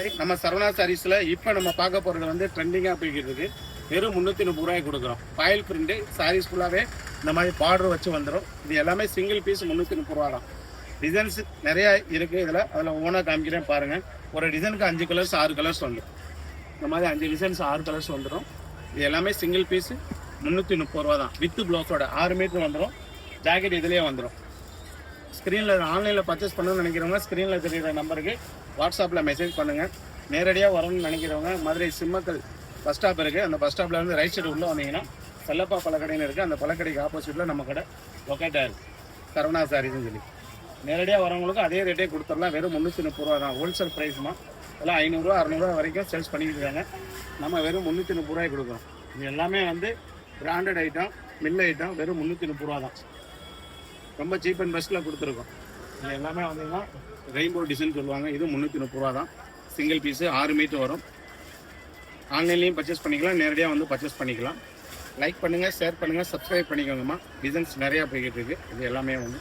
நம்ம சரவணா சாரீஸ்ல இப்போ நம்ம பார்க்க போறது வந்து ட்ரெண்டிங்காக போய்கிட்டு இருக்கு. வெறும் 330 ரூபாய்க்கு கொடுக்குறோம். பாயில் பிரிண்ட் சாரீஸ் ஃபுல்லாகவே இந்த மாதிரி பார்டர் வச்சு வந்துடும். இது எல்லாமே சிங்கிள் பீஸ் 330 ரூபா தான். டிசைன்ஸ் நிறைய இருக்கு இதில். அதில் ஒவ்வொன்றா காமிக்கிறேன் பாருங்க. ஒரு டிசைனுக்கு 5 கலர்ஸ் 6 கலர்ஸ் வந்துடும். இந்த மாதிரி 5 டிசைன்ஸ் 6 கலர்ஸ் வந்துடும். இது எல்லாமே சிங்கிள் பீஸ் 330 ரூபா தான். வித் ப்ளவுஸோட 6 மீட்டர் வந்துடும். ஜாக்கெட் இதுலேயே வந்துடும். ஸ்க்ரீனில் ஆன்லைனில் பர்ச்சேஸ் பண்ணணும்னு நினைக்கிறவங்க ஸ்க்ரீனில் தெரியுற நம்பருக்கு வாட்ஸ்அப்பில் மெசேஜ் பண்ணுங்கள். நேரடியாக வரணும்னு நினைக்கிறவங்க மதுரை சிம்மக்கல் பஸ் ஸ்டாப் இருக்குது. அந்த பஸ் ஸ்டாப்பில் வந்து ரைட் சைடு உள்ளே வந்தீங்கன்னா செல்லப்பா பழக்கடைன்னு இருக்குது. அந்த பழக்கடைக்கு ஆப்போசிட்டில் நம்ம கடை லொக்கேட் ஆயிருக்கு. சரவணா சாரீஸ்ன்னு சொல்லி நேரடியாக வரவங்களுக்கு அதே ரேட்டே கொடுத்துடலாம். வெறும் 330 ரூபா தான். ஹோல்சேல் ப்ரைஸ்மா. எல்லாம் 500 600 வரைக்கும் சேல்ஸ் பண்ணிக்கிட்டு இருக்காங்க. நம்ம வெறும் 330 ரூபாய்க்கு கொடுக்குறோம். இது எல்லாமே வந்து பிராண்டட் ஐட்டம், மில் ஐட்டம். வெறும் 330 ரூபா தான். ரொம்ப சீப் அண்ட் பெஸ்ட்டில் கொடுத்துருக்கோம். இது எல்லாமே வந்தீங்கன்னா ரெயின்போ டிசைன் சொல்லுவாங்க. இது 330 ரூபா தான். சிங்கிள் பீஸு 6 மீட்டர் வரும். ஆன்லைன்லேயும் பர்ச்சேஸ் பண்ணிக்கலாம், நேரடியாக வந்து பர்ச்சேஸ் பண்ணிக்கலாம். லைக் பண்ணுங்கள், ஷேர் பண்ணுங்கள், சப்ஸ்கிரைப் பண்ணிக்கோங்கம்மா. டிசைன்ஸ் நிறையா போய்கிட்டு இருக்குது. இது எல்லாமே வந்து